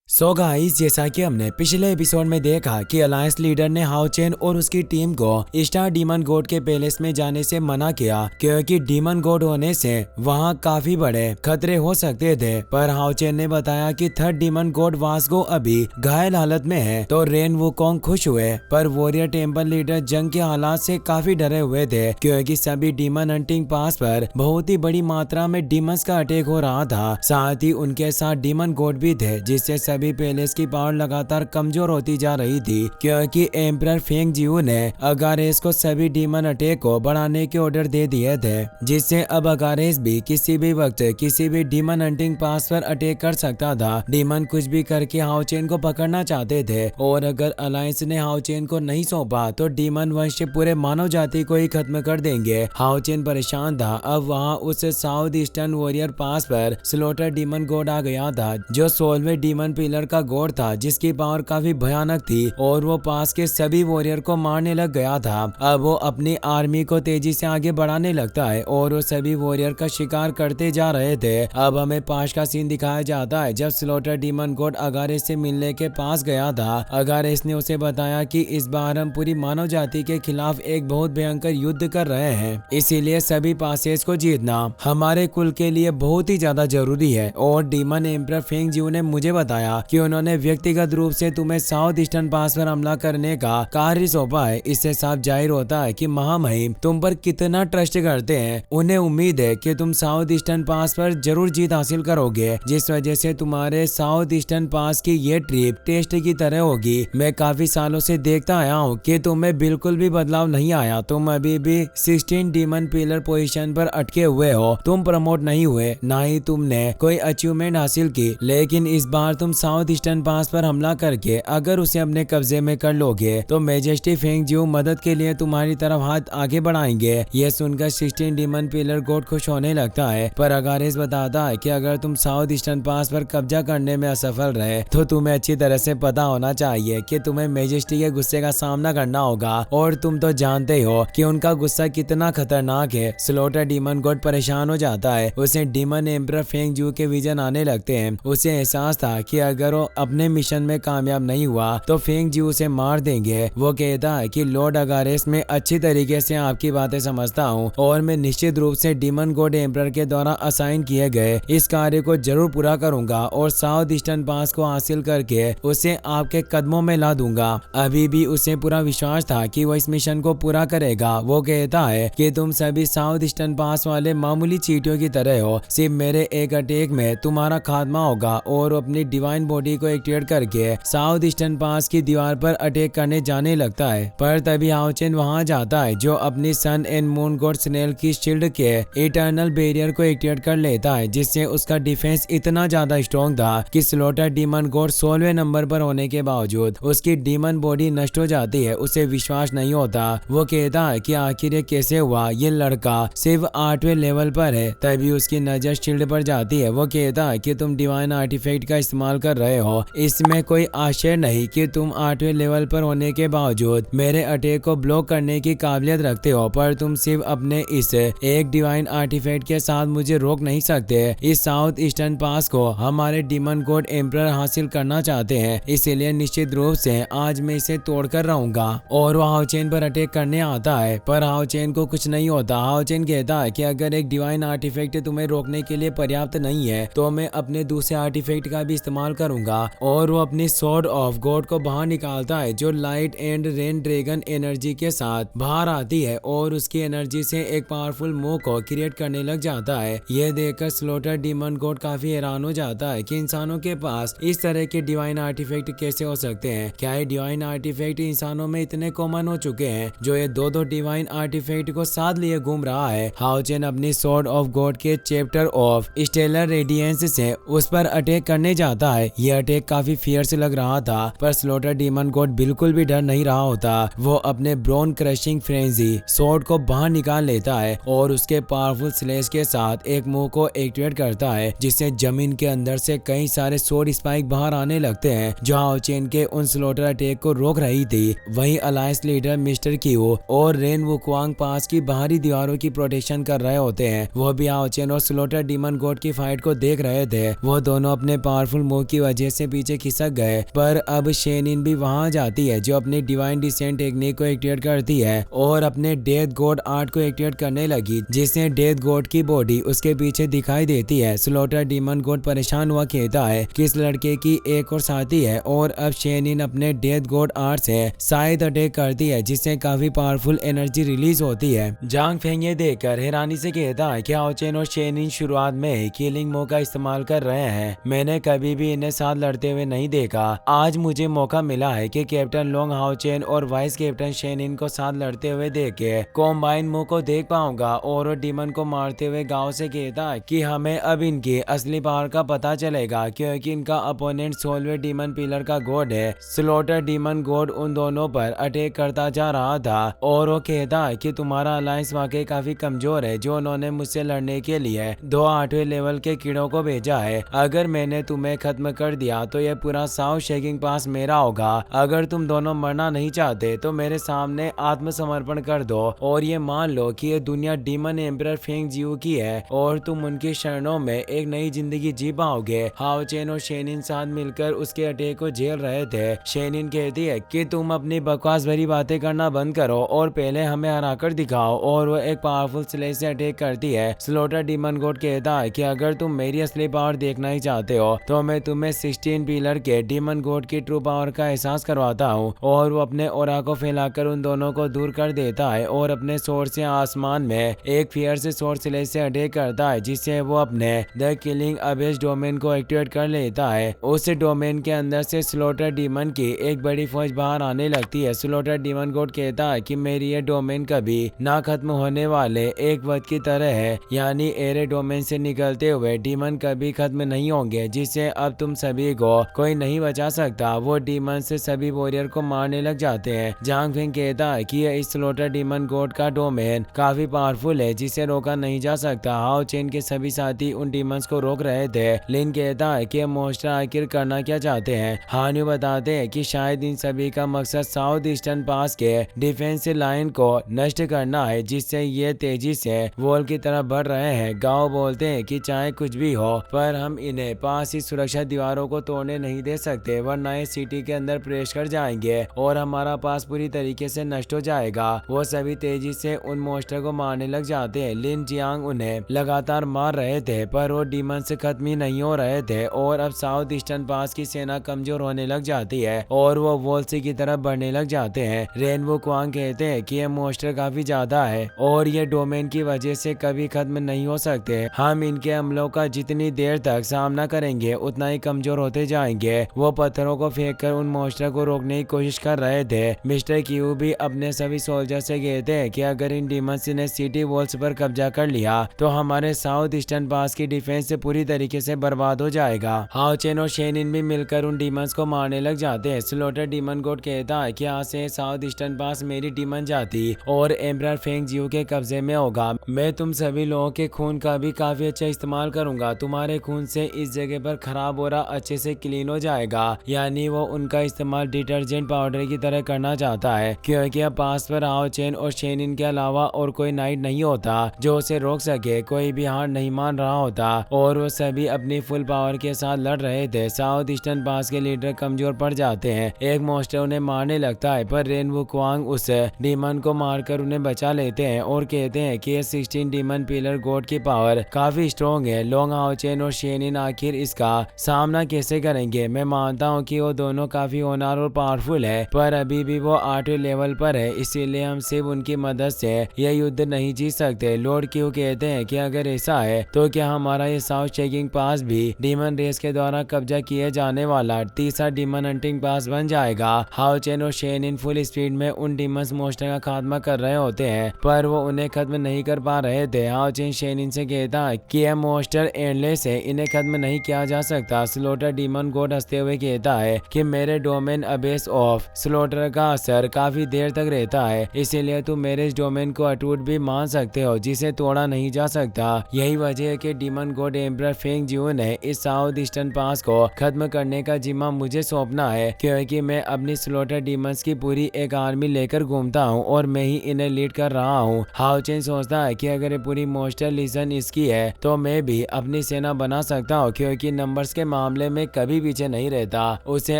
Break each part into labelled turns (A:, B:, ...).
A: So guys, जैसा कि हमने पिछले एपिसोड में देखा कि अलायंस लीडर ने हाओ चेन और उसकी टीम को स्टार डीमन गॉड के पैलेस में जाने से मना किया क्योंकि डीमन गॉड होने से वहां काफी बड़े खतरे हो सकते थे। पर हाओ चेन ने बताया कि थर्ड डीमन गॉड वास्को अभी घायल हालत में है। तो रेन वुकोंग खुश हुए, पर वॉरियर टेम्पल लीडर जंग के हालात से काफी डरे हुए थे क्योंकि सभी डीमन हंटिंग पास पर बहुत ही बड़ी मात्रा में डीमंस का अटैक हो रहा था। साथ ही उनके साथ डीमन गॉड भी थे, जिससे सभी पैलेस की पावर लगातार कमजोर होती जा रही थी क्योंकि एम्परर फेंग जियू ने अगारेस को सभी डीमन अटैक को बढ़ाने के ऑर्डर दे दिए थे, जिससे अब अगारेस भी किसी भी वक्त किसी भी डीमन हंटिंग पास पर अटैक कर सकता था। डीमन कुछ भी करके हाओ चेन को पकड़ना चाहते थे और अगर अलायंस ने हाओ चेन को नहीं सौंपा तो डीमन वंश पूरे मानव जाति को ही खत्म कर देंगे। हाओ चेन परेशान था। अब वहाँ उस साउथ ईस्टर्न वॉरियर पास पर स्लोटर डीमन गॉड आ गया था, जो 16वें डीमन पिलर का गॉड था, जिसकी पावर काफी भयानक थी और वो पास के सभी वॉरियर को मारने लग गया था। अब वो अपनी आर्मी को तेजी से आगे बढ़ाने लगता है और वो सभी वॉरियर का शिकार करते जा रहे थे। अब हमें पास का सीन दिखाया जाता है जब स्लोटर डीमन गॉड अगारेस से मिलने के पास गया था। अगारेस ने उसे बताया कि इस बार हम पूरी मानव जाति के खिलाफ एक बहुत भयंकर युद्ध कर रहे हैं, इसीलिए सभी पासेस को जीतना हमारे कुल के लिए बहुत ही ज्यादा जरूरी है। और डीमन एम्परर फेंग जियू ने मुझे बताया कि उन्होंने व्यक्तिगत रूप से तुम्हें साउथ ईस्टर्न पास पर हमला करने का कार्य सौंपा है। इससे साफ जाहिर होता है कि महामहिम तुम पर कितना ट्रस्ट करते हैं। उन्हें उम्मीद है कि तुम साउथ ईस्टर्न पास पर जरूर जीत हासिल करोगे, जिस वजह से तुम्हारे साउथ ईस्टर्न पास की ये ट्रिप टेस्ट की तरह होगी। मैं काफी सालों से देखता आया हूँ कि तुम्हें बिल्कुल भी बदलाव नहीं आया। तुम अभी भी 16 डीमन पिलर पोजीशन पर अटके हुए हो। तुम प्रमोट नहीं हुए, ना ही तुमने कोई अचीवमेंट हासिल की। लेकिन इस बार तुम साउथ ईस्टर्न पास पर हमला करके अगर उसे अपने कब्जे में कर लोगे तो मेजेस्टी फेंग जियू मदद के लिए तुम्हारी तरफ हाथ आगे बढ़ाएंगे। यह सुनकर 16 डीमन पिलर गॉड खुश होने लगता है, पर अगारेस बताता है कि अगर तुम साउथ ईस्टर्न पास पर कब्जा करने में असफल रहे तो तुम्हें अच्छी तरह से पता होना चाहिए कि तुम्हें मेजेस्टी के गुस्से का सामना करना होगा, और तुम तो जानते हो कि उनका गुस्सा कितना खतरनाक है। स्लोटर डीमन गॉड परेशान हो जाता है। उसे डीमन एम्परर फेंग जियू के विजन आने लगते हैं। उसे एहसास था कि अगर वो अपने मिशन में कामयाब नहीं हुआ तो फेंग जियू से मार देंगे। वो कहता है कि लॉर्ड अगारेस में अच्छी तरीके से आपकी बातें समझता हूँ और मैं निश्चित रूप से डीमन गॉड एम्परर के द्वारा असाइन किए गए इस कार्य को जरूर पूरा करूंगा और साउथ ईस्टर्न पास को हासिल करके उसे आपके कदमों में ला दूंगा। अभी भी उसे पूरा विश्वास था कि वो इस मिशन को पूरा करेगा। वो कहता है कि तुम सभी साउथ ईस्टर्न पास वाले मामूली चींटियों की तरह हो। सिर्फ मेरे एक अटैक में तुम्हारा खात्मा होगा और अपनी डिवाइन बॉडी को एक्टिवेट करके साउथ ईस्टर्न पास की दीवार पर अटैक करने जाने लगता है। पर तभी हाओ चेन वहां जाता है, जो अपनी सन एंड मून गॉड स्नेल की शील्ड के इटर्नल बैरियर को एक्टिवेट कर लेता है, जिससे उसका डिफेंस इतना ज्यादा स्ट्रॉन्ग था कि स्लोटर डीमन गॉड 16वें नंबर पर होने के बावजूद उसकी डीमन बॉडी नष्ट हो जाती है। उसे विश्वास नहीं होता। वो कहता है कि आखिर ये कैसे हुआ, ये लड़का सिर्फ 8वें लेवल पर है। तभी उसकी नजर शील्ड पर जाती है। वो कहता है कि तुम डिवाइन आर्टिफैक्ट का इस्तेमाल कर रहे हो। इसमें कोई आश्चर्य नहीं कि तुम 8वें लेवल पर होने के बावजूद मेरे अटैक को ब्लॉक करने की काबिलियत रखते हो, पर तुम सिर्फ अपने इस एक डिवाइन आर्टिफैक्ट के साथ मुझे रोक नहीं सकते। इस साउथ ईस्टर्न पास को हमारे डीमन गॉड एम्परर हासिल करना चाहते हैं, इसलिए निश्चित रूप से आज मैं इसे तोड़कर रहूंगा। और वो हाओ चेन पर अटैक करने आता है, पर हाओ चेन को कुछ नहीं होता। हाओ चेन कहता है कि अगर एक डिवाइन आर्टिफैक्ट तुम्हें रोकने के लिए पर्याप्त नहीं है तो मैं अपने दूसरे आर्टिफैक्ट का भी इस्तेमाल करूंगा। और वो अपनी स्वॉर्ड ऑफ गॉड को बाहर निकालता है, जो light and rain dragon energy के साथ बाहर आती है और उसकी एनर्जी से एक पावरफुल मूव को क्रिएट करने लग जाता है। यह देखकर स्लोटर डीमन गॉड काफी हैरान हो जाता है कि इंसानों के पास इस तरह के डिवाइन आर्टिफैक्ट कैसे हो सकते हैं। क्या ये डिवाइन आर्टिफैक्ट इंसानों में इतने कॉमन हो चुके हैं जो ये दो डिवाइन आर्टिफैक्ट को साथ लिए घूम रहा है। हाओ चेन अपनी स्वॉर्ड ऑफ गॉड के चैप्टर ऑफ स्टेलर रेडियंस से उस पर अटैक करने जाता है। यह अटैक काफी फियर्स लग रहा था, पर स्लोटर डीमन गॉड बिल्कुल भी डर नहीं रहा होता। वो अपने ब्रोन क्रशिंग फ्रेंजी स्वॉर्ड को बाहर निकाल लेता है और उसके पावरफुल स्लेश के साथ एक मूव को एक्टिवेट करता है, जिससे जमीन के अंदर से कई सारे स्वॉर्ड स्पाइक बाहर आने लगते हैं, जो हाओ चेन के उन स्लोटर अटैक को रोक रही थी। वहीं अलायंस लीडर मिस्टर कियो और रेन वुक्वांग पास की बाहरी दीवारों की प्रोटेक्शन कर रहे होते हैं। वो भी हाओ चेन और स्लोटर डीमन गॉड की फाइट को देख रहे थे। वो दोनों अपने पावरफुल मूव की की वजह से पीछे खिसक गए, पर अब शेनिन भी वहां जाती है जो अपनी डिवाइन डिसेंट टेक्निक को एक्टिवेट करती है और अपने डेथ गॉड आर्ट को एक्टिवेट करने लगी, जिससे डेथ गॉड की बॉडी उसके पीछे दिखाई देती है। स्लॉटर डीमन गॉड परेशान हुआ कहता है कि इस लड़के की एक और साथी है और अब शेनिन अपने डेथ गॉड आर्ट से शायद अटैक करती है, जिससे काफी पावरफुल एनर्जी रिलीज होती है। जांग फेंग ये देखकर हैरानी से कहता है कि हाओ चेन और शेनिन शुरुआत में ही किलिंग मो का इस्तेमाल कर रहे हैं। मैंने कभी भी इन्हें साथ लड़ते हुए नहीं देखा। आज मुझे मौका मिला है कि कैप्टन लोंग हाओ चेन और वाइस कैप्टन शेनिन को साथ लड़ते हुए देख के कॉम्बाइन मो को देख पाऊंगा। और डीमन को मारते हुए गांव से कहता है कि हमें अब इनकी असली पावर का पता चलेगा, क्योंकि इनका अपोनेंट 16वें डीमन पिलर का गॉड है। स्लॉटर डीमन गॉड उन दोनों पर अटैक करता जा रहा था और वो कहता है कि तुम्हारा अलायंस वाकई काफी कमजोर है, जो उन्होंने मुझसे लड़ने के लिए 2 8वें लेवल के कीड़ों को भेजा है। अगर मैंने तुम्हें खत्म कर दिया तो यह पूरा साउथ शेकिंग पास मेरा होगा। अगर तुम दोनों मरना नहीं चाहते तो मेरे सामने आत्मसमर्पण कर दो और ये मान लो कि ये दुनिया डीमन एम्परर फेंग जियो की है और तुम उनकी शरणों में एक नई जिंदगी जी पाओगे। हाओ चेन और शेनिन साथ मिलकर उसके अटैक को झेल रहे थे। शेनिन कहती है कि तुम अपनी बकवास भरी बातें करना बंद करो और पहले हमें हराकर दिखाओ, और वो एक पावरफुल स्लेज से अटैक करती है। स्लॉटर डीमन गॉड कहता है कि अगर तुम मेरी असली पावर देखना ही चाहते हो तो मैं तुम्हें 16 पिलर के डीमन गॉड की ट्रू पावर का एहसास करवाता हूँ। और वो अपने ओरा को फैलाकर उन दोनों को दूर कर देता है और अपने सोर्स से आसमान में एक फियर से सोर्स स्लेज से अटैक करता है, जिससे वो अपने द किलिंग अबेस डोमेन को एक्टिवेट कर लेता है। उस डोमेन के अंदर से स्लॉटर डीमन की एक बड़ी फौज बाहर आने लगती है। स्लॉटर डीमन गॉड कहता है कि मेरी ये डोमेन कभी ना खत्म होने वाले एक वध की तरह है, यानी एरे डोमेन से निकलते हुए डीमन कभी खत्म नहीं होंगे, जिससे अब तुम सभी को कोई नहीं बचा सकता। वो डीमन से सभी वॉरियर को मारने लग जाते हैं। जांग फेंग कहता है कि इस स्लॉटर डीमन गॉड का डोमेन काफी पावरफुल है, जिसे रोका नहीं जा सकता। हाओ चेन के सभी साथी उन डीमंस को रोक रहे थे। लिन कहता है कि मोस्टर आखिर करना क्या चाहते हैं। हान्यू बताते हैं कि शायद इन सभी का मकसद साउथ ईस्टर्न पास के डिफेंस लाइन को नष्ट करना है, जिससे ये तेजी से वॉल की तरफ बढ़ रहे हैं। गांव बोलते हैं कि चाहे कुछ भी हो पर हम इन्हें पास ही सुरक्षा दीवारों को तोड़ने नहीं दे सकते, वरना ये सिटी के अंदर प्रवेश कर जाएंगे और हमारा पास पूरी तरीके से नष्ट हो जाएगा। वो सभी तेजी से उन मोस्टर को मारने लग जाते हैं। लिन जियांग उन्हें लगातार मार रहे थे पर वो डीमन से खत्म ही नहीं हो रहे थे और अब साउथ ईस्टर्न पास की सेना कमजोर होने लग जाती है और वो वॉल्सी की तरफ बढ़ने लग जाते हैं। रेनबो क्वांग कहते हैं कि ये मोस्टर काफी ज्यादा है और ये डोमेन की वजह से कभी खत्म नहीं हो सकते। हम इनके हमलों का जितनी देर तक सामना करेंगे उतना ही कमजोर होते जाएंगे। वो पत्थरों को फेंककर उन मोस्टर को रोकने की कोशिश कर रहे थे। मिस्टर क्यू भी अपने सभी सोल्जर से कहते हैं कि अगर इन डीमंस ने सिटी वॉल्स पर कब्जा कर लिया तो हमारे साउथ ईस्टर्न पास की डिफेंस से पूरी तरीके से बर्बाद हो जाएगा। हाओ चेन और शेनिन भी मिलकर उन डीमंस को मारने लग जाते हैं। स्लॉटर डीमन गॉड कहता है कि आज से साउथ ईस्टर्न पास मेरी डीमन जाति और एम्परर फेंग जियो के कब्जे में होगा। मैं तुम सभी लोगों के खून का भी काफी अच्छा इस्तेमाल करूंगा। तुम्हारे खून से इस जगह पर खराब हो रहा अच्छे से क्लीन हो जाएगा। यानी वो उनका इस्तेमाल डिटर्जेंट पाउडर की तरह करना चाहता है, क्योंकि अब पास पर हाओ चेन और शेनिन के अलावा और कोई नाइट नहीं होता जो उसे रोक सके। कोई भी हार नहीं मान रहा होता और वो सभी अपनी फुल पावर के साथ लड़ रहे थे। साउथ ईस्टर्न पास के लीडर कमजोर पड़ जाते हैं। एक मोस्टर उन्हें मारने लगता है पर रेनवो क्वांग उस डीमन को मारकर उन्हें बचा लेते हैं और कहते हैं कि ये 16 डीमन पिलर गॉड की पावर काफी स्ट्रॉन्ग है। लोंग हाओ चेन और शेनिन आखिर इसका सामना कैसे करेंगे। मैं मानता हूँ कि वो दोनों काफी होनहार और पावरफुल है पर अभी भी वो 8वें लेवल पर है, इसीलिए हम सिर्फ उनकी मदद से यह युद्ध नहीं जीत सकते। लॉर्ड क्यू कहते हैं कि अगर ऐसा है तो क्या हमारा ये साउथ चेकिंग पास भी डीमन रेस के द्वारा कब्जा किए जाने वाला तीसरा डीमन हंटिंग पास बन जाएगा। हाओ चेन और शेनिन फुल स्पीड में उन डीमंस मोस्टर का खात्मा कर रहे होते हैं पर वो उन्हें खत्म नहीं कर पा रहे थे। हाओ चेन शेनिन से कहता है कि यह मोस्टर एंडलेस है, इन्हें खत्म नहीं किया जा सकता। स्लॉटर डीमन गॉड हंसते हुए कहता है कि मेरे डोमेन अबेस ऑफ स्लॉटर का असर काफी देर तक रहता है, इसीलिए तुम मेरे इस डोमेन को अटूट भी मान सकते हो जिसे तोड़ा नहीं जा सकता। यही वजह है कि डीमन गॉड एम्परर फेंग जियो ने इस साउथ ईस्टर्न पास को खत्म करने का जिम्मा मुझे सौंपना है, क्योंकि मैं अपनी स्लॉटर डीमंस की पूरी एक आर्मी लेकर घूमता हूँ और मैं ही इन्हें लीड कर रहा हूँ। हाओ चेन सोचता है कि अगर ये पूरी मोस्टर लीजन इसकी है तो मैं भी अपनी सेना बना सकता हूँ, क्योंकि नंबर्स के मामले में कभी पीछे नहीं रहता। उसे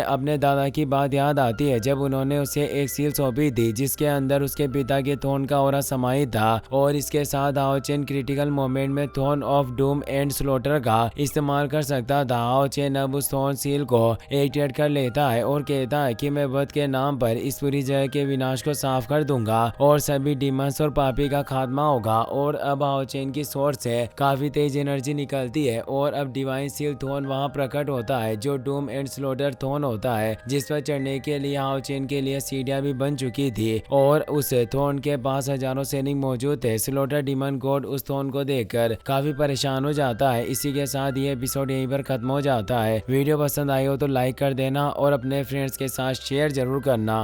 A: अपने दादा की बात याद आती है जब उन्होंने उसे एक सील सौंपी थी जिसके अंदर उसके पिता के थ्रोन का ऑरा समाहित था और इसके साथ हाओ चेन क्रिटिकल मोमेंट में throne of doom and slaughter का इस्तेमाल कर सकता था। हाओ चेन अब उस थ्रोन सील को एक्टिवेट कर लेता है और कहता है कि मैं वध के नाम पर इस पूरी जगह के विनाश को साफ कर दूंगा और सभी डीमंस और पापी का खात्मा होगा। और अब हाओ चेन की सोर्स से काफी तेज एनर्जी निकलती है और अब डिवाइन सील थ्रोन वहां प्रकट होता है जो डूम एंड स्लॉटर थ्रोन होता है जिस पर चढ़ने के लिए हाओ चेन के लिए सीढ़ियां भी बन चुकी थी और उस थ्रोन के पास हजारों सैनिक मौजूद थे। स्लॉटर डीमन गॉड उस थ्रोन को देखकर काफी परेशान हो जाता है। इसी के साथ ये एपिसोड यहीं पर खत्म हो जाता है। वीडियो पसंद आई हो तो लाइक कर देना और अपने फ्रेंड्स के साथ शेयर जरूर करना।